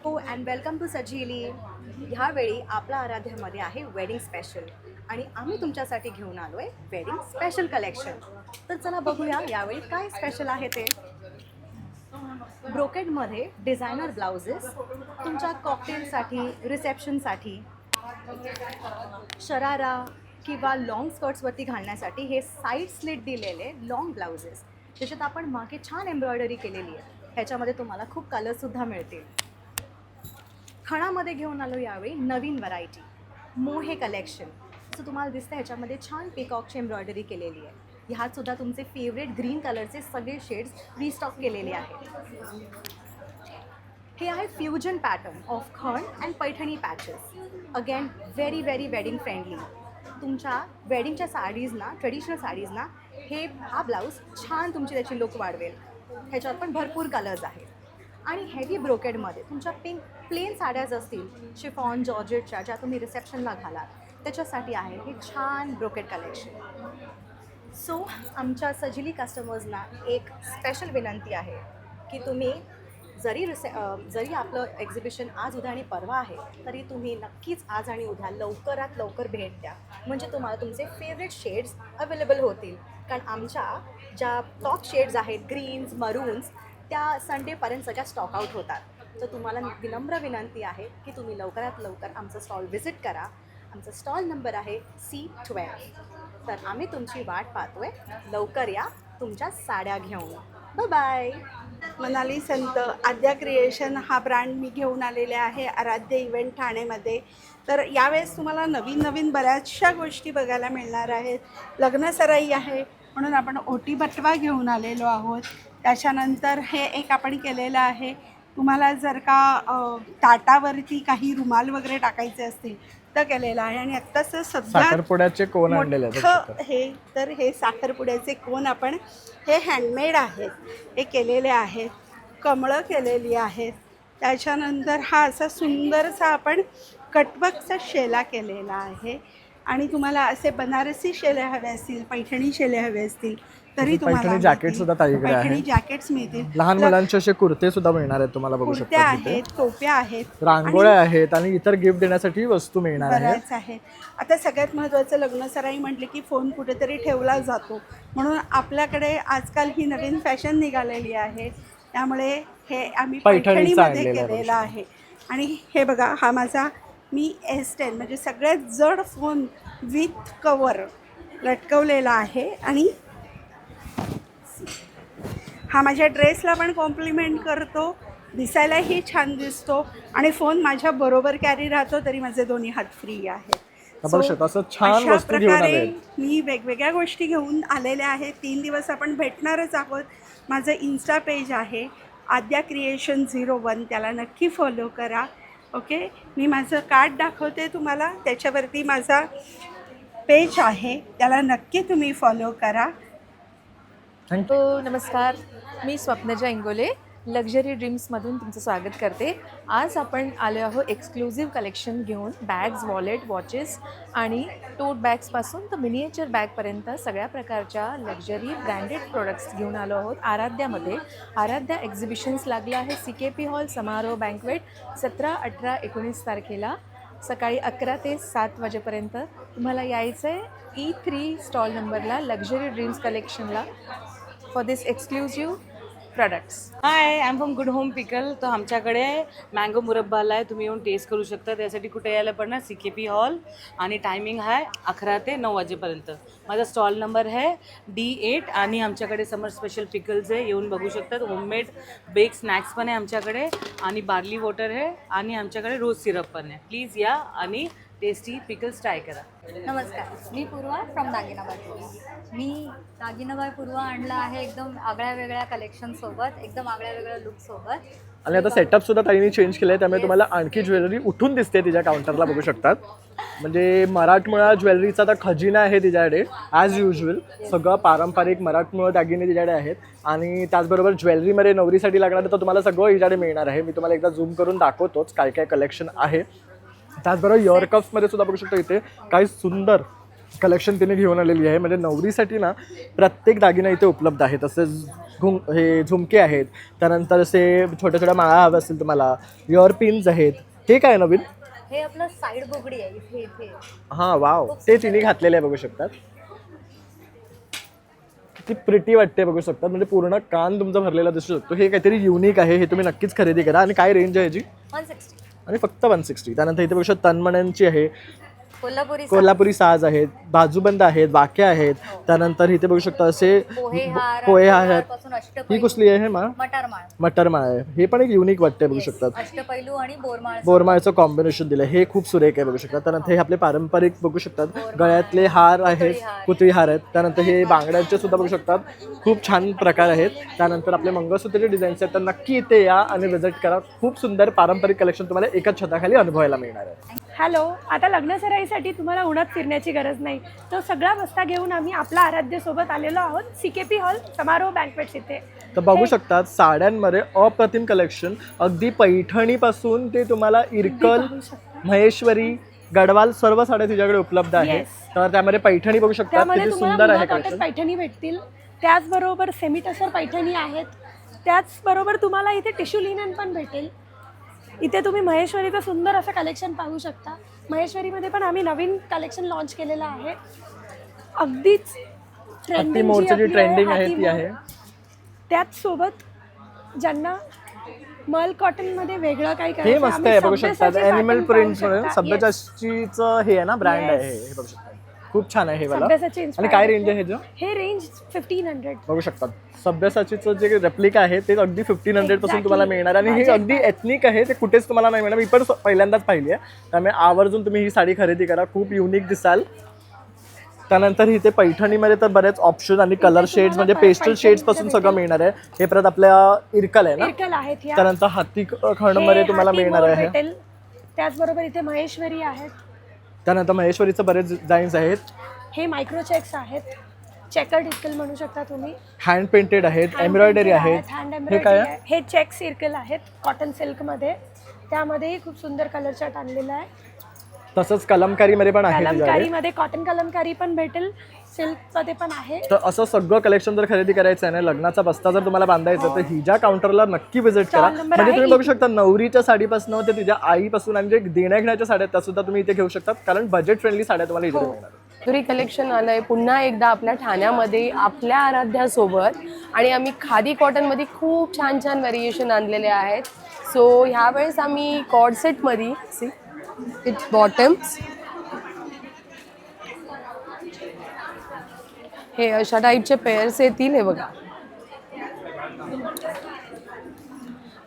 हो अँड वेलकम टू सजिली. ह्यावेळी आपला आराध्यामध्ये आहे वेडिंग स्पेशल आणि आम्ही तुमच्यासाठी घेऊन आलो आहे वेडिंग स्पेशल कलेक्शन. तर चला बघूया यावेळी काय स्पेशल आहे ते. ब्रोकेडमध्ये डिझायनर ब्लाउजेस तुमच्या कॉकटेलसाठी, रिसेप्शनसाठी, शरारा किंवा लॉंग स्कर्ट्सवरती घालण्यासाठी हे साईड स्लिट दिलेले लॉंग ब्लाउजेस, ज्याच्यात आपण मागे छान एम्ब्रॉयडरी केलेली आहे. ह्याच्यामध्ये तुम्हाला खूप कलरसुद्धा मिळतील. खणामध्ये घेऊन आलो यावेळी नवीन व्हरायटी मोहे कलेक्शन. असं तुम्हाला दिसतं ह्याच्यामध्ये छान पिकॉकची एम्ब्रॉयडरी केलेली आहे. ह्यात सुद्धा तुमचे फेवरेट ग्रीन कलरचे सगळे शेड्स रिस्टॉक केलेले आहेत. हे आहे फ्युजन पॅटर्न ऑफ खण and Paithani patches. Again very very wedding friendly. तुमच्या वेडिंगच्या साडीजना, ट्रेडिशनल साडीजना हा ब्लाऊज छान तुमची त्याची लुक वाढवेल. ह्याच्यात पण भरपूर कलर्स आहेत. आणि हेवी ब्रोकेडमध्ये तुमच्या प्लेन साड्याच असतील, शिफॉन, जॉर्जेटच्या, ज्या तुम्ही रिसेप्शनला घालाल, त्याच्यासाठी आहे हे छान ब्रोकेड कलेक्शन. सो आमच्या सजिली कस्टमर्सना एक स्पेशल विनंती आहे की तुम्ही जरी आपलं एक्झिबिशन आज, उद्या आणि परवा आहे, तरी तुम्ही नक्कीच आज आणि उद्या लवकरात लवकर भेट द्या, म्हणजे तुम्हाला तुमचे फेवरेट शेड्स अवेलेबल होतील. कारण आमच्या ज्या टॉप शेड्स आहेत, ग्रीन्स, मरून्स, त्या संडेपर्यंत सगळ्या स्टॉक आउट होतात. तर तुम्हाला विनम्र विनंती आहे की तुम्ही लवकरात लवकर आमचं स्टॉल व्हिजिट करा. आमचा स्टॉल नंबर आहे C12. तर आम्ही तुमची वाट पाहतोय. लवकर या तुमच्या साड्या घेऊन. Bye bye. मनाली संत आद्या क्रिएशन हा ब्रँड मी घेऊन आलेले आहे आराध्य इव्हेंट ठाणेमध्ये. तर यावेळेस तुम्हाला नवीन नवीन बऱ्याचशा गोष्टी बघायला मिळणार आहेत. लग्नसराई आहे म्हणून आपण ओटी बटवा घेऊन आलेलो आहोत. त्याच्यानंतर हे एक आपण केलेलं आहे, तुम्हाला जर का ताटावरती काही रुमाल वगैरे टाकायचे असतील तर केलेलं आहे. आणि आत्ताच सध्या साखरपुड्याचे कोण आणलेले आहेत मोठं हे तर हे साखरपुड्याचे कोण आपण हे हँडमेड आहेत, हे केलेले आहेत, कमळं केलेली आहेत. त्याच्यानंतर हा असा सुंदरसा आपण कटवर्कचा शेला केलेला आहे. आणि तुम्हाला असे बनारसी शेले हवे असतील, पैठणी शेले हवे असतील तरी तुम्हाला पैठणी जॅकेट सुद्धा ताईकडे आहे. पैठणी जॅकेट्स मिळतील. लहान मुलांचे असे कुर्ते सुद्धा मिळणार आहेत तुम्हाला, बघू कुर्त्या शकता. आहेत, टोप्या आहेत, रांगोळ्या आहेत आणि इतर गिफ्ट देण्यासाठी वस्तू मिळणार आहेत. बऱ्याच आहेत. आता सगळ्यात महत्त्वाचं लग्नसराई म्हटलं की फोन कुठेतरी ठेवला जातो, म्हणून आपल्याकडे आजकाल ही नवीन फॅशन निघालेली आहे. त्यामुळे हे आम्ही पैठणीमध्ये केलेलं आहे. आणि हे बघा, हा माझा मी S10 म्हणजे सगळ्यात जड फोन विथ कवर लटकवलेला आहे. आणि हा माझ्या ड्रेसला पण कॉम्प्लिमेंट करतो, दिसायलाही छान दिसतो आणि फोन माझ्या बरोबर कॅरी राहतो तरी माझे दोन्ही हात फ्री आहेत. असं छान वस्तू घेऊन आले. मी वेगवेगळ्या गोष्टी घेऊन आलेल्या आहेत. 3 दिवस आपण भेटणारच आहोत. माझं इन्स्टा पेज आहे आद्या क्रिएशन 01, त्याला नक्की फॉलो करा. ओके, मी माझं कार्ड दाखवते तुम्हाला, त्याच्यावरती माझा पेज आहे, त्याला नक्की तुम्ही फॉलो करा. नमस्कार, मी स्वप्नजा इंगोले लक्झरी ड्रीम्समधून तुमचं स्वागत करते. आज आपण आलो आहोत एक्सक्लुझिव्ह कलेक्शन घेऊन. बॅग्स, वॉलेट, वॉचेस आणि टोट बॅग्सपासून तर मिनिएचर बॅगपर्यंत सगळ्या प्रकारच्या लक्झरी ब्रँडेड प्रोडक्ट्स घेऊन आलो आहोत आराध्यामध्ये. आराध्या एक्झिबिशन्स लागलं आहे CKP हॉल समारोह बँकवेट 17, 18, 19 तारखेला सकाळी 11 ते 7 वाजेपर्यंत. तुम्हाला यायचं आहे E3 स्टॉल नंबरला, लक्झरी ड्रीम्स कलेक्शनला for this exclusive products. Hi, I am from good home pickle. तो आमच्याकडे मँगो मुरब्बाला आहे, तुम्ही येऊन टेस्ट करू शकता. त्यासाठी कुठे यायला पडणार, CKP हॉल, आणि टायमिंग आहे 11 ते 9 वाजेपर्यंत. माझा स्टॉल नंबर आहे D8 आणि आमच्याकडे समर स्पेशल पिकल्स आहे, येऊन बघू शकतात. होममेड बेक स्नॅक्स पण आहे आमच्याकडे आणि बार्ली वॉटर आहे आणि आमच्याकडे रोज सिरप पण आहे. प्लीज या आणि टेस्टी पिकल्स ट्राय करा. नमस्कार, मी पूर्वा फ्रॉम दागिना बाय पूर्वा. मी दागिना बाय पूर्वा आणला आहे एकदम आगळ्या वेगळ्या कलेक्शनसोबत, एकदम आगळ्या वेगळ्या लुकसोबत. आणि आता सेटअप सुद्धा ताईने चेंज केलं आहे, त्यामुळे तुम्हाला आणखी ज्वेलरी उठून दिसते तिच्या काउंटरला, बघू शकतात. म्हणजे मराठमोळा ज्वेलरीचा आता खजिना आहे तिच्याकडे ॲज युजल. सगळं पारंपरिक मराठमोळा दागिने तिच्याकडे आहेत. आणि त्याचबरोबर ज्वेलरीमध्ये नवरीसाठी लागणार तर तुम्हाला सगळं हिच्याकडे मिळणार आहे. मी तुम्हाला एकदा झूम करून दाखवतोच काय काय कलेक्शन आहे. त्याचबरोबर इयर कप्समध्ये सुद्धा बघू शकतो इथे काही सुंदर कलेक्शन तिने घेऊन आलेली आहे. म्हणजे नवरीसाठी ना प्रत्येक दागिना इथे उपलब्ध आहे. तसेच हे झुमके आहेत, त्यानंतर असे छोट्या छोट्या माळा हव्या असतील तुम्हाला, इयर पिन्स आहेत. हे काय नवीन, हे आपलं साईड बुगडी आहे इथे इथे. हां वाव, ते तिने घातलेले आहे, बघू शकतात. किती प्रिटी वाटते, बघू शकतात. म्हणजे पूर्ण कान तुमचा भरलेला दिसू शकतो. हे काहीतरी युनिक आहे, हे तुम्ही नक्कीच खरेदी करा. आणि काय रेंज आहे याची? 160. आणि फक्त 160. त्यानंतर इथे बघू शकता तन्मण्यांची आहे, कोल्हापुरी साज आहेत, बाजूबंद आहेत, वाक्या आहेत. त्यानंतर इथे बघू शकता असे पोहे आहेत. ही कुठली आहे? माळ, मटर माळ आहे. हे पण एक युनिक वाटते, बघू शकतात. अष्टपैलू आणि बोरमाळचं कॉम्बिनेशन दिलं, हे खूप सुरेख आहे, बघू शकतात. त्यानंतर हे आपले पारंपरिक बघू शकतात, गळ्यातले हार आहेत, पुतळी हार आहेत. त्यानंतर हे बांगड्यांचे सुद्धा बघू शकतात, खूप छान प्रकार आहेत. त्यानंतर आपले मंगळसूत्राचे डिझाईन्स आहेत, तर नक्की इथे या आणि व्हिजिट करा. खूप सुंदर पारंपरिक कलेक्शन तुम्हाला एकाच छताखाली अनुभवायला मिळणार आहे. हॅलो, आता लग्नसराईसाठी तुम्हाला उन्हात फिरण्याची गरज नाही. तो सगळा बस्ता घेऊन आम्ही आपल्या आराध्यसोबत आलेलो आहोत CKP हॉल समारोह बँकवेट्स इथे. तर बघू शकतात साड्यांमध्ये अप्रतिम कलेक्शन, अगदी पैठणीपासून ते तुम्हाला इरकल, महेश्वरी, गडवाल सर्व साड्या तिच्याकडे उपलब्ध आहेत. तर त्यामध्ये पैठणी बघू शकता, किती सुंदर आहे कलेक्शन. पैठणी भेटतील, त्याचबरोबर सेमी टसर पैठणी आहेत. त्याचबरोबर तुम्हाला इथे टिश्यू लिनन पण भेटेल. इथे तुम्ही महेश्वरीचं सुंदर असं कलेक्शन पाहू शकता. महेश्वरीमध्ये पण आम्ही नवीन कलेक्शन लॉन्च केलेलं आहे, अगदीच ट्रेंडिंग आहे ती आहे. त्याचसोबत ज्यांना मल कॉटनमध्ये वेगळं काही हे मस्त आहे, बघू शकता. ॲनिमल प्रिंट म्हणून सभ्यसाचीचं हे आहे ना, ब्रँड आहे हे, बघू शकता. खूप छान आहे हे वाला. सभ्यसाची आणि inspired काय आहे. रेंज आहे हे? हे रेंज 1500. बघू शकतात सभ्यसाचीचं जे रेप्लिका आहे ते अगदी 1500 पासून Exactly. तुम्हाला मिळणार आणि हे माझ्या अगदी एथनिक आहे, ते कुठेच तुम्हाला नाही मिळणार. मी पण पहिल्यांदाच पाहिली आहे, त्यामुळे आवर्जून तुम्ही ही साडी खरेदी करा, खूप युनिक दिसाल. त्यानंतर इथे पैठणीमध्ये तर बरेच ऑप्शन आणि कलर शेड्स म्हणजे पेस्टल शेड्स पासून सगळं मिळणार आहे. हे परत आपल्या इरकल आहे ना, इरकल आहेत या. त्यानंतर हाती खणमध्ये हे तुम्हाला हाती मिळणार मोर आहे. भेटेल. त्याचबरोबर इथे महेश्वरी आहेत. त्यानंतर महेश्वरीचं बरेच डिझाईन्स आहेत, हे मायक्रो चेक्स आहेत. चेकर्ड इरकल म्हणू शकता तुम्ही. हँड पेंटेड आहेत, एम्ब्रॉयडरी आहेत. हँड हे काय आहे? हे चेक्स इरकल आहेत कॉटन सिल्कमध्ये. त्यामध्येही खूप सुंदर कलर चार्ट आणलेला आहे. तसंच कलमकारीमध्ये पण आहे तुझ्याकडे. कलमकारीमध्ये कॉटन कलमकारी पण भेटेल, सिल्कमध्ये पण आहे. तर असं सगळं कलेक्शन जर खरेदी करायचं आहे ना, लग्नाचा बस्ता जर तुम्हाला बांधायचा तर हिच्या काउंटरला नक्की व्हिजिट करा. Stall number म्हणजे तुम्ही आहे बघू शकता नवरीच्या साडीपासून ते तिच्या आईपासून आणि जे देण्या घेण्याच्या साड्या त्या सुद्धा तुम्ही इथे घेऊ शकता, कारण बजेट फ्रेंडली साड्या तुम्हाला इथे मिळणार. माधुरी कलेक्शन आलंय पुन्हा एकदा आपल्या ठाण्यामध्ये आपल्या आराध्यासोबत, आणि आम्ही खादी कॉटनमध्ये खूप छान छान व्हेरिएशन आणलेले आहेत. सो ह्यावेळेस आम्ही कॉर्ड सेटमध्ये सी विथ बॉटम्स, हे अशा टाईपचे पेअर्स येतील हे बघा,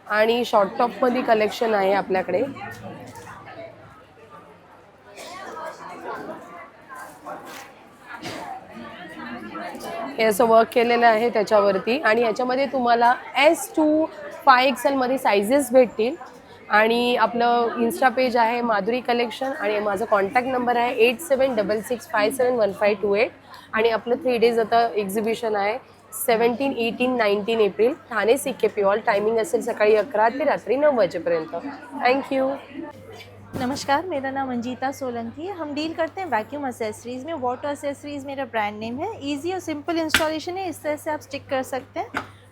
आणि शॉर्ट टॉपमध्ये कलेक्शन आहे आपल्याकडे. हे असं वर्क केलेलं आहे त्याच्यावरती, आणि याच्यामध्ये तुम्हाला S2 5XL मध्ये सायझेस भेटतील. आणि आपलं इन्स्टा पेज आहे माधुरी कलेक्शन, आणि माझा कॉन्टॅक्ट नंबर आहे 8766571528. आणि आपलं 3 days आता एक्झिबिशन आहे 17, 18, 19 April Thane CKP hall. Timing असेल सकाळी 11 ते रात्री 9 वाजेपर्यंत. थँक्यू. नमस्कार, मेरा नाम अंजिता सोलंकी है। हम डील करते हैं वैक्यूम एसेसरीज़ में। वाटर एसेसरीज़ मेरा ब्रांड नेम है। इजी और सिंपल इंस्टॉलेशन है, इस तरह से आप स्टिक कर सकते हैं।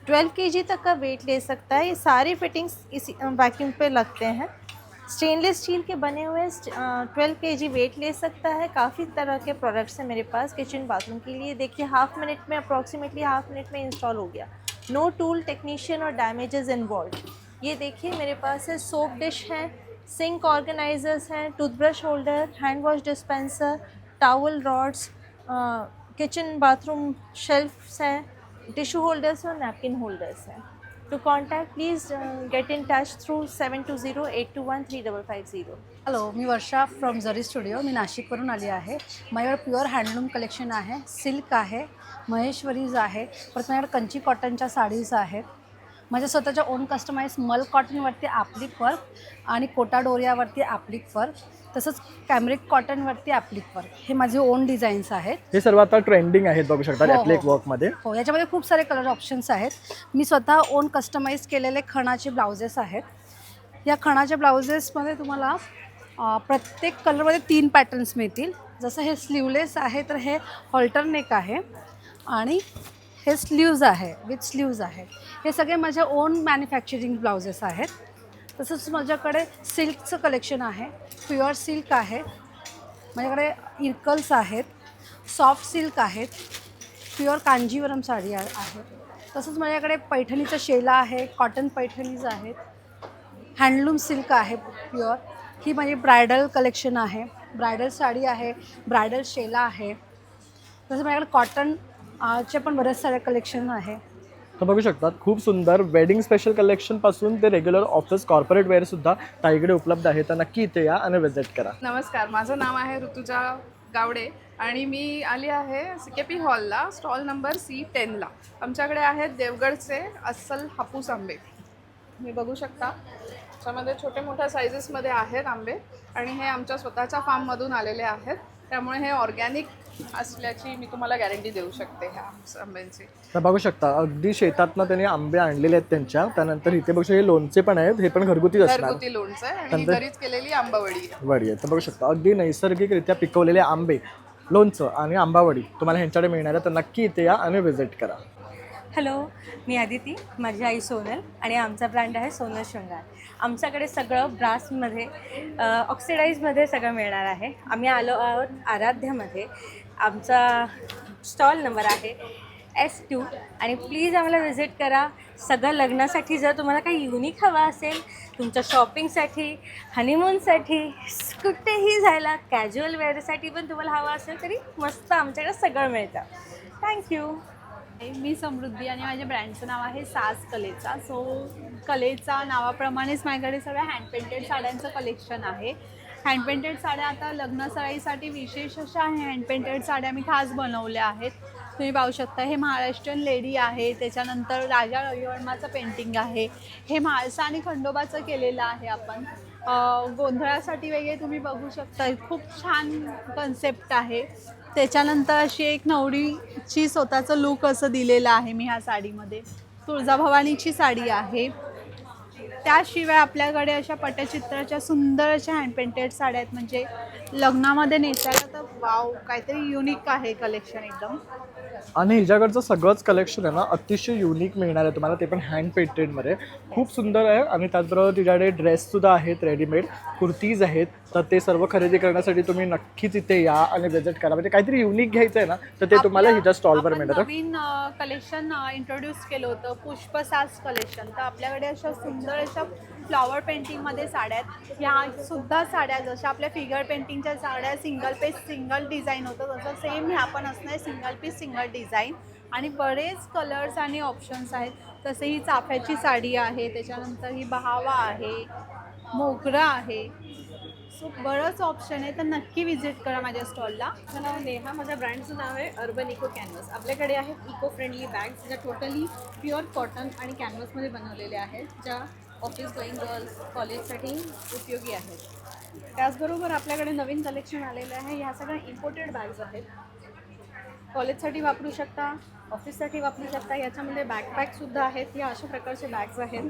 12 kg तक का वेट ले सकता है। ये सारी फिटिंग्स इस वैक्यूम पे लगते हैं। स्टेनलेस स्टील के बने हुए 12 kg वेट ले सकता है। काफ़ी तरह के प्रोडक्ट्स हैं मेरे पास किचन बाथरूम के लिए। देखिए हाफ मिनट में इंस्टॉल हो गया। नो टूल टेक्नीशियन और डैमेजेस इन्वॉल्व। ये देखिए मेरे पास है सोप डिश है, सिंक ऑर्गेनाइजर्स हैं, toothbrush holder, hand wash dispenser, towel rods, kitchen bathroom shelves हैं, टिश्यू होल्डर्स और नैपकिन होल्डर्स हैं। To contact please get in touch through 7208213550। Hello, मी वर्षा फ्रॉम झरी स्टुडिओ. मी नाशिकवरून आली आहे. माझ्याकडे प्युअर हँडलूम कलेक्शन आहे, सिल्क आहे, महेश्वरीज आहे, परत माझ्याकडे कंची कॉटनच्या साडीज आहेत. माझ्या स्वतःच्या ओन कस्टमाइज मल कॉटनवरती ॲप्लिक वर्क आणि कोटा डोरियावरती ॲप्लिक वर्क, तसंच कॅमरिक कॉटनवरती ॲप्लिक वर्क, हे माझे ओन डिझाईन्स आहेत. हे सर्व आता ट्रेंडिंग आहेत बघू शकता ॲप्लिक वर्कमध्ये. हो, याच्यामध्ये खूप सारे कलर ऑप्शन्स आहेत. मी स्वतः ओन कस्टमाइज केलेले खणाचे ब्लाउजेस आहेत. या खणाच्या ब्लाउजेसमध्ये तुम्हाला प्रत्येक कलरमध्ये 3 पॅटर्न्स मिळतील. जसं हे स्लीवलेस आहे तर हे हॉल्टर नेक आहे, आणि हे स्लीव्ज आहे, विथ स्लीव्ज आहे. हे सगळे माझ्या ओन मॅन्युफॅक्चरिंग ब्लाउजेस आहेत. तसंच माझ्याकडे सिल्कचं कलेक्शन आहे, प्युअर सिल्क आहे, माझ्याकडे इरकल्स आहेत, सॉफ्ट सिल्क आहेत, प्युअर कांजीवरम साडी आहे. तसंच माझ्याकडे पैठणीचं शेला आहे, कॉटन पैठणीज आहेत, हँडलूम सिल्क आहे प्युअर. ही माझी ब्रायडल कलेक्शन आहे, ब्रायडल साडी आहे, ब्रायडल शेला आहे. तसं माझ्याकडे कॉटन चे पण बरेच सारे कलेक्शन आहे. तर बघू शकतात खूप सुंदर वेडिंग स्पेशल कलेक्शन पासून ते रेग्युलर ऑफिस कॉर्पोरेट वेअर सुद्धा ताईकडे उपलब्ध आहे. तर नक्की इथे या आणि विजिट करा. नमस्कार, माझं नाव आहे ऋतुजा गावडे आणि मी आली आहे CKP हॉलला, स्टॉल नंबर C10ला. आमच्याकडे आहेत देवगडचे अस्सल हापूस आंबे. मी बघू शकता त्याच्यामध्ये छोटे मोठ्या सायझेसमध्ये आहेत आंबे, आणि हे आमच्या स्वतःच्या फार्ममधून आलेले आहेत, त्यामुळे हे ऑर्गॅनिक असल्याची मी तुम्हाला गॅरंटी देऊ शकते ह्या आंब्यांची. तर बघू शकता अगदी शेतातनं त्यांनी आंबे आणलेले आहेत त्यांच्या. त्यानंतर इथे बघू शकता हे लोणचे पण आहेत, हे पण घरगुतीच असणार, घरगुती लोणचं आहे आणि घरीच केलेली आंबावडी वडी आहे. तर बघू शकता अगदी नैसर्गिकरित्या पिकवलेले आंबे, लोणचं आणि आंबावडी तुम्हाला ह्यांच्याकडे मिळणार आहे. तर नक्की इथे या आणि विजिट करा. हॅलो, मी आदिती, माझी आई सोनल, आणि आमचा ब्रँड आहे सोनल शृंगार. आमच्याकडे सगळं ब्रासमध्ये ऑक्सिडाईजमध्ये सगळं मिळणार आहे. आम्ही आलो आहोत आराध्यामध्ये. आमचा स्टॉल नंबर आहे S2 आणि प्लीज आम्हाला व्हिजिट करा. सगळं लग्नासाठी जर तुम्हाला काही युनिक हवा असेल, तुमच्या शॉपिंगसाठी, हनीमूनसाठी, कुठेही जायला, कॅज्युअल वेअरसाठी पण तुम्हाला हवा असेल तरी मस्त आमच्याकडे सगळं मिळतं. थँक्यू. मी समृद्धी आणि माझ्या ब्रँडचं नाव आहे साज कलेचा. सो कलेचा नावाप्रमाणेच माझ्याकडे सगळ्या हँड पेंटेड साड्यांचं कलेक्शन आहे. हँड पेंटेड साड्या आता लग्न सराईसाठी विशेष अशा हँड पेंटेड साड्या मी खास बनवल्या आहेत. तुम्ही पाहू शकता हे महाराष्ट्रीयन लेडी आहे, त्याच्यानंतर राजा रविवर्माचं पेंटिंग आहे, हे म्हाळसा आणि खंडोबाचं केलेलं आहे आपण. गोंधळासाठी वगैरे तुम्ही बघू शकता, खूप छान कन्सेप्ट आहे. त्याच्यानंतर अशी एक नवरीची स्वतःचं लुक असं दिलेलं आहे मी ह्या साडीमध्ये. तुळजाभवानीची साडी आहे. त्याशिवाय आपल्याकडे अशा पटचित्राच्या सुंदर अशा हँड पेंटेड साड्या आहेत, म्हणजे लग्नामध्ये नेसायला तर वाव, काहीतरी युनिक आहे कलेक्शन एकदम. आणि हिच्याकडचं सगळंच कलेक्शन आहे ना अतिशय युनिक मिळणार आहे तुम्हाला, ते पण हँड पेंटेडमध्ये. खूप सुंदर आहे. आणि त्याचबरोबर तिच्याकडे ड्रेससुद्धा आहेत, रेडीमेड कुर्तीज आहेत. तर ते सर्व खरेदी करण्यासाठी तुम्ही नक्कीच इथे या आणि विजिट करा. म्हणजे काहीतरी युनिक घ्यायचं आहे ना तर ते तुम्हाला हिच्या स्टॉलवर मिळतं. नवीन कलेक्शन इंट्रोड्यूस केलं होतं, पुष्पसाज कलेक्शन. तर आपल्याकडे अशा सुंदर अशा फ्लॉवर पेंटिंगमध्ये साड्या आहेत. ह्या सुद्धा साड्या जशा आपल्या फिगर पेंटिंगच्या साड्या सिंगल पीस सिंगल डिझाईन होतं, तसं सेम ह्या पण असणार सिंगल पीस सिंगल डिझाईन. आणि बरेच कलर्स आणि ऑप्शन्स आहेत. तसे ही चाफ्याची साडी आहे, त्याच्यानंतर ही बहावा आहे, मोगरा आहे. सो बरंच ऑप्शन आहे. तर नक्की विजिट करा माझ्या स्टॉलला. माझं नाव नेहा, माझ्या ब्रँडचं नाव आहे अर्बन इको कॅनव्हस. आपल्याकडे आहेत इको फ्रेंडली बॅग्स ज्या टोटली प्युअर कॉटन आणि कॅनव्हसमध्ये बनवलेल्या आहेत, ज्या ऑफिस गोईंग गर्ल्स कॉलेजसाठी उपयोगी आहेत. त्याचबरोबर आपल्याकडे नवीन कलेक्शन आलेलं आहे. ह्या सगळ्या इम्पोर्टेड बॅग्स आहेत. कॉलेजसाठी वापरू शकता, ऑफिससाठी वापरू शकता. याच्यामध्ये बॅकपॅकसुद्धा आहेत. ह्या अशा प्रकारचे बॅग्स आहेत.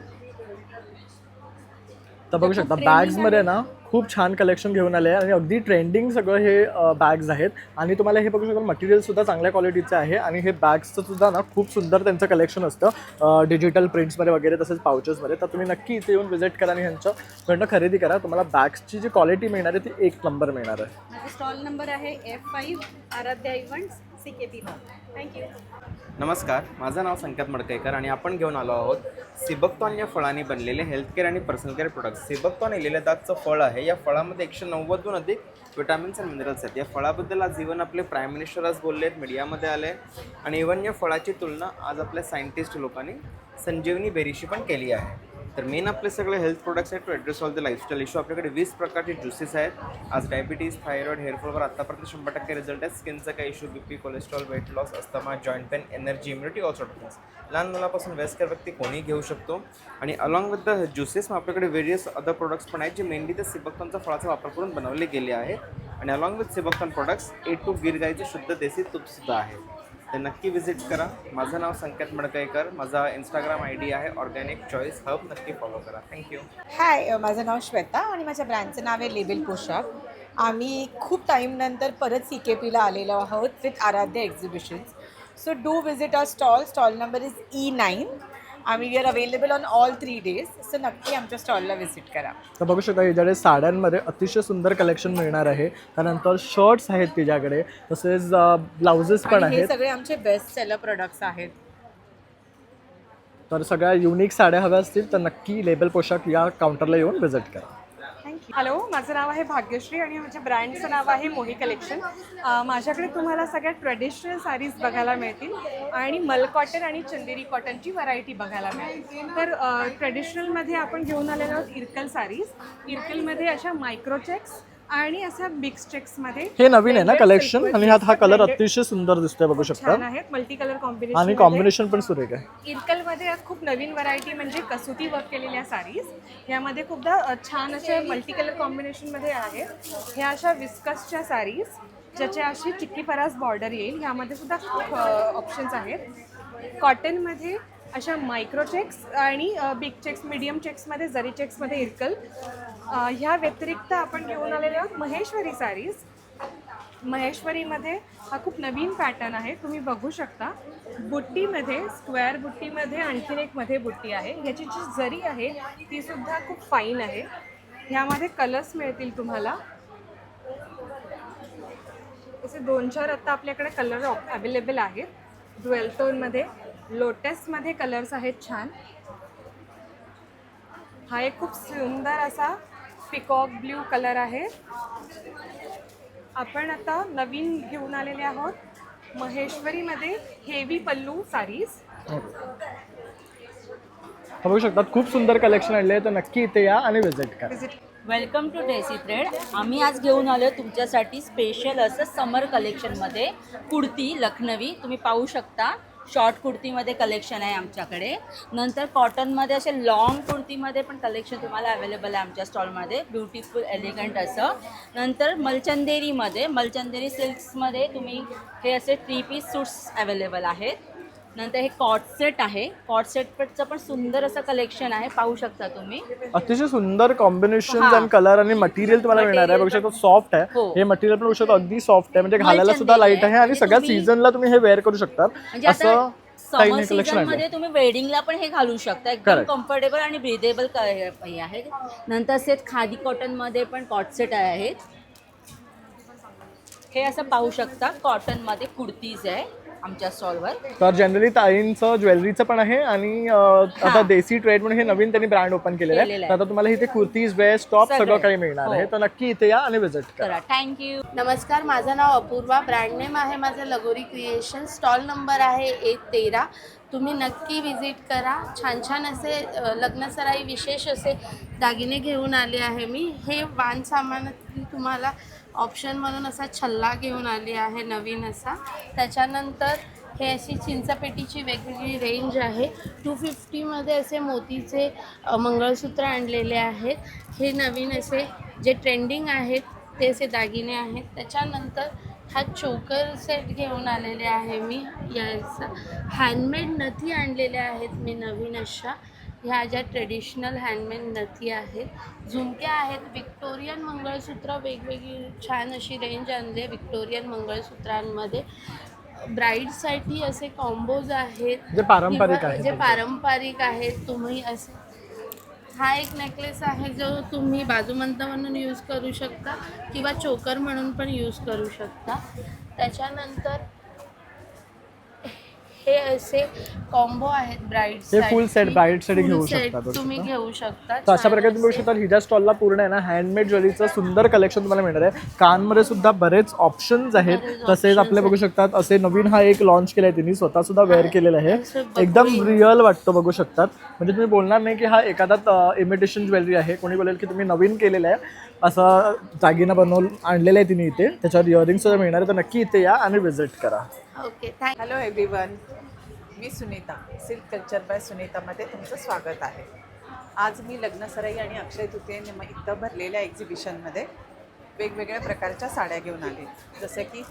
तर बघू शकता बॅग्समध्ये ना खूप छान कलेक्शन घेऊन आले आहे आणि अगदी ट्रेंडिंग सगळं हे बॅग्स आहेत. आणि तुम्हाला हे बघू शकता मटेरियलसुद्धा चांगल्या क्वालिटीचं आहे. आणि हे बॅग्सचं सुद्धा ना खूप सुंदर त्यांचं कलेक्शन असतं डिजिटल प्रिंट्समध्ये वगैरे, तसेच पाउचेसमध्ये. तर तुम्ही नक्की इथे येऊन व्हिजिट करा आणि ह्यांच्याकडनं खरेदी करा. तुम्हाला बॅग्सची जी क्वालिटी मिळणार आहे ती एक नंबर मिळणार आहे. माझा स्टॉल नंबर आहे F5 Aaradhya events CKP hall. Thank you. नमस्कार, माझं नाव संकेत मडकईकर आणि आपण घेऊन आलो आहोत सिबकतॉन या फळांनी बनलेले हेल्थकेअर आणि पर्सनल केअर प्रोडक्ट्स. सिबकतॉन लिहिलेल्या दागचं फळ आहे. या फळामध्ये 190हून अधिक विटॅमिन्स आणि मिनरल्स आहेत. या फळाबद्दल आज इव्हन आपले प्राईम मिनिस्टर आज बोलले आहेत, मीडियामध्ये आले. आणि इव्हन या फळाची तुलना आज आपल्या सायंटिस्ट लोकांनी संजीवनी बेरीशी पण केली आहे. तर मेन आपले सगळे हेल्थ प्रोडक्ट्स आहेत to address all the lifestyle issue. आपल्याकडे 20 प्रकारचे ज्युसेस आहेत. आज डायबिटीज, थायरॉइड, हेअरफॉलवर आत्तापर्यंत 100% रिझल्ट आहे. स्किनचा काही issue, BP, cholesterol, weight loss, asthma, joint pain, energy, immunity, all sort of things. लहान मुलापासून वयस्कर व्यक्ती कोणीही घेऊ शकतो. आणि अलॉंग विथ द ज्युसेस मग आपल्याकडे व्हेरियस अदर प्रोडक्ट्स पण आहेत जे मेनली त्या सिबकतॉनचा फळाचा वापर करून बनवले गेले आहेत. आणि along with sea buckthorn products A to Gir गाईचे शुद्ध देसी तूपसुद्धा आहे. तर नक्की विजिट करा. माझं नाव संकेत मडकईकर. माझा इंस्टाग्राम ID आहे ऑर्गॅनिक चॉईस हब. नक्की फॉलो करा. थँक्यू. हाय, माझं नाव श्वेता आणि माझ्या ब्रँडचं नाव आहे लेबल पोशाख. आम्ही खूप टाईमनंतर परत CKPला आलेलो आहोत with Aaradhya exhibitions. So do visit our stall. Stall number is E9. आम्ही we are available on all 3 days. So नक्की आमच्या स्टॉलला व्हिजिट करा. तर बघू शकता हिच्याकडे साड्यांमध्ये अतिशय सुंदर कलेक्शन मिळणार आहे. त्यानंतर शर्ट्स आहेत तिच्याकडे, तसेच ब्लाउजेस पण आणि हे आहेत. सगळे आमचे बेस्ट सेलर प्रोडक्ट्स आहेत. तर सगळ्या युनिक साड्या हव्या असतील तर नक्की लेबल पोशाख या काउंटरला येऊन व्हिजिट करा. हॅलो, माझं नाव आहे भाग्यश्री आणि माझ्या ब्रँडचं नाव आहे मोही कलेक्शन. माझ्याकडे तुम्हाला सगळ्या ट्रेडिशनल साडीज बघायला मिळतील आणि मल कॉटन आणि चंदेरी कॉटनची व्हरायटी बघायला मिळेल. तर ट्रेडिशनलमध्ये आपण घेऊन आलेलो आहोत इरकल साडीज. इरकलमध्ये अशा मायक्रो चेक्स आणि असा बिग चेक्समध्ये हे नवीन आहे ना कलेक्शन आणि ह्यात हा कलर अतिशय सुंदर दिसतोय बघू शकता. छान आहेत, मल्टी कलर कॉम्बिनेशन आणि कॉम्बिनेशन पण सुरेख आहे. इरकलमध्ये खूप नवीन व्हरायटी म्हणजे कसुती वर्क केलेल्या साडीज. यामध्ये खूपदा छान अशा मल्टी कलर कॉम्बिनेशनमध्ये आहेत. ह्या अशा विस्कसच्या साडीज ज्याच्या अशी चिक्की परास बॉर्डर येईल. ह्यामध्ये सुद्धा खूप ऑप्शन्स आहेत. कॉटनमध्ये अशा मायक्रो चेक्स आणि बिग चेक्स, मीडियम चेक्समध्ये, जरी चेक्समध्ये इरकल. ह्या व्यतिरिक्त आपण घेऊन आलेले आहोत महेश्वरी साडीज. महेश्वरीमध्ये हा खूप नवीन पॅटर्न आहे, तुम्ही बघू शकता. बुट्टीमध्ये, स्क्वेअर बुट्टीमध्ये आणखीन एक मध्ये बुट्टी आहे. ह्याची जी जरी आहे ती सुद्धा खूप फाईन आहे. ह्यामध्ये कलर्स मिळतील तुम्हाला. असे 2-4 आता आपल्याकडे कलर अवेलेबल आहेत. ड्वेल टोनमध्ये लोटसमध्ये कलर्स आहेत छान. हा एक खूप सुंदर असा पिकॉक ब्ल्यू कलर आहे. आपण आता नवीन घेऊन आलेले आहोत महेश्वरीमध्ये हेवी पल्लू साडीज. बघू शकतात खूप सुंदर कलेक्शन आणले आहे, तर नक्की इथे या आणि विजिट करा. Welcome to dressy thread. आम्ही आज घेऊन आलो तुमच्यासाठी स्पेशल असं समर कलेक्शनमध्ये कुर्ती लखनवी. तुम्ही पाहू शकता शॉर्ट कुर्तीमध्ये कलेक्शन आहे आमच्याकडे. नंतर कॉटनमध्ये असे लॉंग कुर्तीमध्ये पण कलेक्शन तुम्हाला अवेलेबल आहे आमच्या स्टॉलमध्ये. ब्युटिफुल एलिगंट असं. नंतर मलचंदेरी सिल्क्समध्ये तुम्ही हे असे 3 पीस सूट्स अवेलेबल आहेत. नंतर हे कॉट सेट आहे. कॉट सेटचं पण सुंदर असं कलेक्शन आहे, पाहू शकता तुम्ही. अतिशय सुंदर कॉम्बिनेशन आणि कलर आणि मटेरियल तुम्हाला मिळणार आहे. बघू शकता सॉफ्ट आहे हे मटेरियल, पण बघू शकता अगदी सॉफ्ट आहे, म्हणजे घालायला सुद्धा लाईट आहे आणि सगळ्या सीझनला तुम्ही हे वेअर करू शकता. असं समर सीझन मध्ये तुम्ही वेडिंगला पण हे घालू शकता. एकदम कम्फर्टेबल आणि ब्रिदेबल हे आहे. नंतर सेट खादी कॉटन मध्ये पण कॉट सेट आहेत. हे असं पाहू शकता कॉटन मध्ये कुर्तीज आहे आमच्या स्टॉलवर. तर जनरली ताईंचं ज्वेलरीचं पण आहे आणि आता देसी ट्रेड म्हणून हे नवीन त्यांनी ब्रँड ओपन केलेलं आहे. तर आता तुम्हाला इथे कुर्तीज, वेस्ट, टॉप सगळं काही मिळणार आहे. तर नक्की इथे या आणि विजिट करा. थँक्यू. नमस्कार, माझं नाव अपूर्वा. ब्रँड नेम आहे माझं लगोरी क्रिएशन. स्टॉल नंबर आहे 13. तुम्ही नक्की विजिट करा. छान छान असे लग्नसराई विशेष असे दागिने घेऊन आले आहे मी. हे वाण सामानातली तुम्हाला ऑप्शन म्हणून असा छल्ला घेऊन आली आहे नवीन असा. त्याच्यानंतर हे अशी चिंचापेटीची वेगवेगळी रेंज आहे. 250मध्ये असे मोतीचे मंगळसूत्र आणलेले आहेत. हे नवीन असे जे ट्रेंडिंग आहेत ते असे दागिने आहेत. त्याच्यानंतर हा चोकर सेट घेऊन आलेले आहे मी. याचा हँडमेड नथी आणलेल्या आहेत मी नवीन अशा. ह्या ज्या ट्रेडिशनल हँडमेड नथी आहेत. झुमक्या आहेत. विक्टोरियन मंगळसूत्र वेगवेगळी छान अशी रेंज आणली आहे विक्टोरियन मंगळसूत्रांमध्ये. ब्राईडसाठी असे कॉम्बोज आहेत जे पारंपरिक आहेत. जे पारंपरिक आहेत. तुम्ही असे हा एक नेकलेस आहे जो तुम्ही बाजूबंद म्हणून यूज करू शकता किंवा चोकर म्हणून पण यूज करू शकता. त्याच्यानंतर हे असे कॉम्बो आहेत ब्राईडसाठी. हे फुल सेट ब्राईडसाठी घेऊ शकता तुम्ही घेऊ शकता. तर अशा प्रकारे तुम्ही बघू शकता हिच्या स्टॉलला पूर्ण आहे ना हँडमेड ज्वेलरीचं सुंदर कलेक्शन तुम्हाला मिळणार आहे. कानमध्ये सुद्धा बरेच ऑप्शन्स आहेत. तसेच आपले बघू शकतात असे नवीन हा एक लॉन्च केला आहे तिने, स्वतः सुद्धा वेअर केलेला आहे. एकदम रिअल वाटतो बघू शकतात. म्हणजे तुम्ही बोलणार नाही की हा एखादा इमिटेशन ज्वेलरी आहे. कोणी बोलेल की तुम्ही नवीन केलेलं आहे असं दागिना बनवून आणलेलं आहे तिने इथे. त्याच्यावर इयरिंग सुद्धा मिळणार आहे. तर नक्की इथे या आणि विजिट करा. ओके, हॅलो एव्हरीवन, मी सुनीता. सिल्क कल्चर बाय सुनीतामध्ये तुमचं स्वागत आहे. आज मी लग्नसराई आणि अक्षय तृतीयेनिमित्त भरलेल्या एक्झिबिशनमध्ये वेगवेगळ्या प्रकारच्या साड्या घेऊन आले. जसं की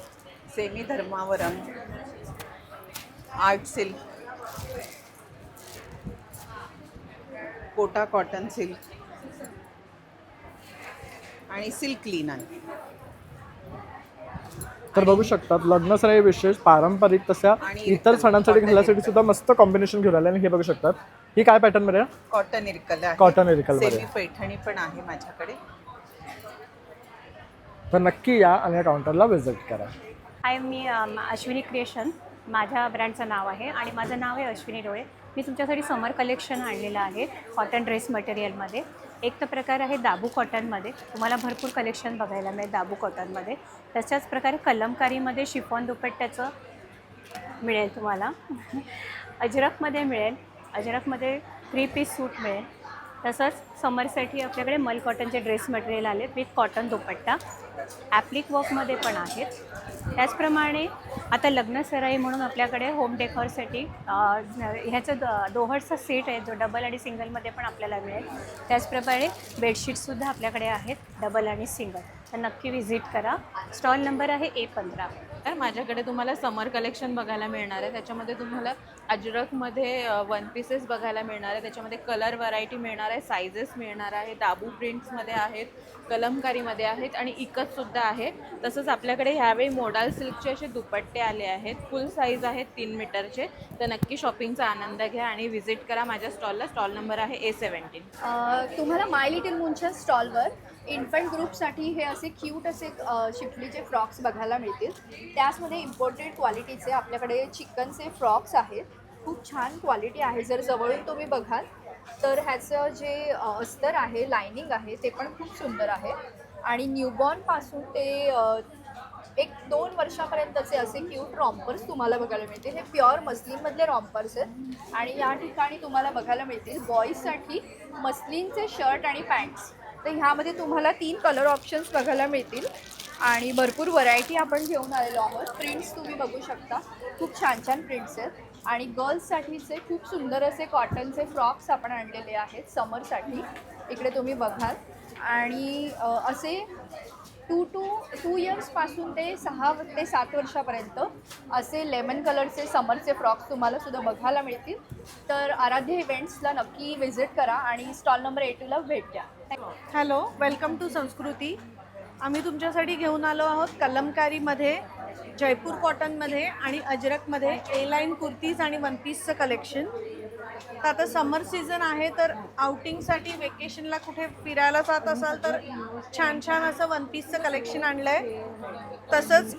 semi Dharmavaram, art silk, Kota cotton silk आणि सिल्क लिनन. तर बघू शकतात लग्नसराई विशेष पारंपरिक तशा इतर सणांसाठी घालण्यासाठी सुद्धा मस्त कॉम्बिनेशन घेऊन आले. आणि हे बघू शकतात ही काय पॅटर्न मध्ये कॉटन इरकल आहे. कॉटन इरकल मध्ये सेमी पैठणी पण आहे माझ्याकडे. तर नक्की या आणि या काउंटरला विजिट करा. हाय, मी अश्विनी क्रिएशन माझ्या ब्रँडचं नाव आहे आणि माझं नाव आहे अश्विनी डोळे. मी तुमच्यासाठी समर कलेक्शन आणलेलं आहे कॉटन ड्रेस मटेरियलमध्ये. एक तर प्रकार आहे दाबू कॉटनमध्ये. तुम्हाला भरपूर कलेक्शन बघायला मिळेल दाबू कॉटनमध्ये. तशाच प्रकारे कलमकारीमध्ये शिफॉन दुपट्ट्याचं मिळेल तुम्हाला. अजरकमध्ये मिळेल. अजरकमध्ये 3 पीस सूट मिळेल. तसंच समरसाठी आपल्याकडे मल कॉटनचे ड्रेस मटेरियल आले विथ कॉटन दुपट्टा. ॲप्लिक वर्कमध्ये पण आहेत. त्याचप्रमाणे आता लग्नसराई म्हणून आपल्याकडे होम डेकोरसाठी ह्याचं दोहरचा सेट आहे जो डबल आणि सिंगलमध्ये पण आपल्याला मिळेल. त्याचप्रमाणे बेडशीटसुद्धा आपल्याकडे आहेत डबल आणि सिंगल. तर नक्की विजिट करा. स्टॉल नंबर आहे A15. तर माझ्याकडे तुम्हाला समर कलेक्शन बघायला मिळणार आहे. त्याच्यामध्ये तुम्हाला अजरकमध्ये वन पीसेस बघायला मिळणार आहे. त्याच्यामध्ये कलर व्हरायटी मिळणार आहे, सायझेस मिळणार आहे, दाबू प्रिंट्समध्ये आहेत, कलमकारीमध्ये आहेत आणि इकतसुद्धा आहे. तसंच आपल्याकडे ह्यावेळी मोडाल सिल्कचे असे दुपट्टे आले आहेत, फुल साईज आहेत 3 मीटरचे. तर नक्की शॉपिंगचा आनंद घ्या आणि व्हिजिट करा माझ्या स्टॉलला. स्टॉल नंबर आहे A17. तुम्हाला माय लिटिल मूनच्या स्टॉलवर इन्फंट ग्रुपसाठी हे असे क्यूट असे शिफलीचे फ्रॉक्स बघायला मिळतील. त्याचमध्ये इम्पोर्टेड क्वालिटीचे आपल्याकडे चिकनचे फ्रॉक्स आहेत. खूप छान क्वालिटी आहे. जर जवळून तुम्ही बघाल तर ह्याचं जे अस्तर आहे, लायनिंग आहे, ते पण खूप सुंदर आहे. आणि न्यूबॉर्नपासून ते 1-2 वर्षापर्यंतचे असे क्यूट रॉम्पर्स तुम्हाला बघायला मिळतील. हे प्युअर मस्लिनमधले रॉम्पर्स आहेत. आणि या ठिकाणी तुम्हाला बघायला मिळतील बॉईजसाठी मस्लिनचे शर्ट आणि पॅन्ट्स. तर ह्यामध्ये तुम्हाला 3 कलर ऑप्शन्स बघायला मिळतील आणि भरपूर व्हरायटी आपण घेऊन आलेलो आहोत. प्रिंट्स तुम्ही बघू शकता, खूप छान छान प्रिंट्स आहेत. आणि गर्ल्ससाठीचे खूप सुंदर असे कॉटनचे फ्रॉक्स आपण आणलेले आहेत समरसाठी. इकडे तुम्ही बघाल. आणि असे 2 इयर्सपासून ते 6 ते 7 वर्षापर्यंत असे लेमन कलरचे समरचे फ्रॉक्स तुम्हाला सुद्धा बघायला मिळतील. तर आराध्य इव्हेंट्सला नक्की व्हिजिट करा आणि स्टॉल नंबर 82ला भेट द्या. हॅलो, वेलकम टू संस्कृती. आम्ही तुमच्यासाठी घेऊन आलो आहोत कलमकारीमध्ये, जयपूर कॉटनमध्ये आणि अजरकमध्ये ए लाईन कुर्तीज आणि वन पीसचं कलेक्शन. तर आता समर सीझन आहे, तर आउटिंगसाठी वेकेशनला कुठे फिरायला जात असाल तर छान छान असं वन पीसचं कलेक्शन आणलं आहे. तसंच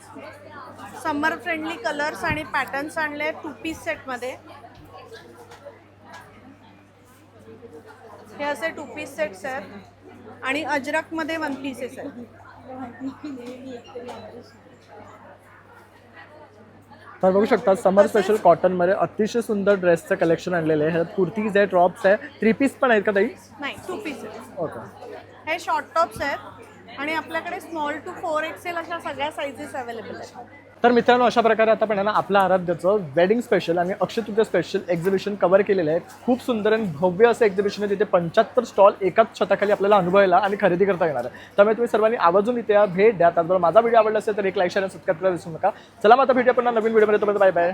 समर फ्रेंडली कलर्स आणि पॅटर्न्स आणले आहेत 2 पीस सेटमध्ये. हे असे 2 पीस सेट्स आहेत आणि अजरकमध्ये 1 पीसेस आहेत. तर बघू शकता समर स्पेशल कॉटनमध्ये अतिशय सुंदर ड्रेसचं कलेक्शन आणलेलं आहे. ह्यात कुर्तीज आहे, टॉप्स आहे, 3 पीस पण आहेत का ताई? नाही, 2 पीसेस. ओके. हे शॉर्ट टॉप्स आहेत आणि आपल्याकडे स्मॉल टू 4XL अशा सगळ्या साईजेस अवेलेबल आहेत. तर मित्रांनो, अशा प्रकारे आता आपण आपल्या आराध्याचं वेडिंग स्पेशल आणि Akshaya Tritiya special exhibition cover केलेलं आहे. खूप सुंदर आणि भव्य असं एक्झिबिशन आहे. तिथे 75 स्टॉल एकाच छताखाली आपल्याला अनुभवायला आणि खरेदी करता येणार आहे. त्यामुळे तुम्ही सर्वांनी आवर्जून इथे भेट द्या. त्याचबरोबर माझा व्हिडिओ आवडला असेल तर एक लाईक, शेअर आणि सबस्क्राईब करायला विसरू नका. चला मग आता भेटूया पुन्हा नवीन व्हिडिओमध्ये. तोपर्यंत बाय बाय.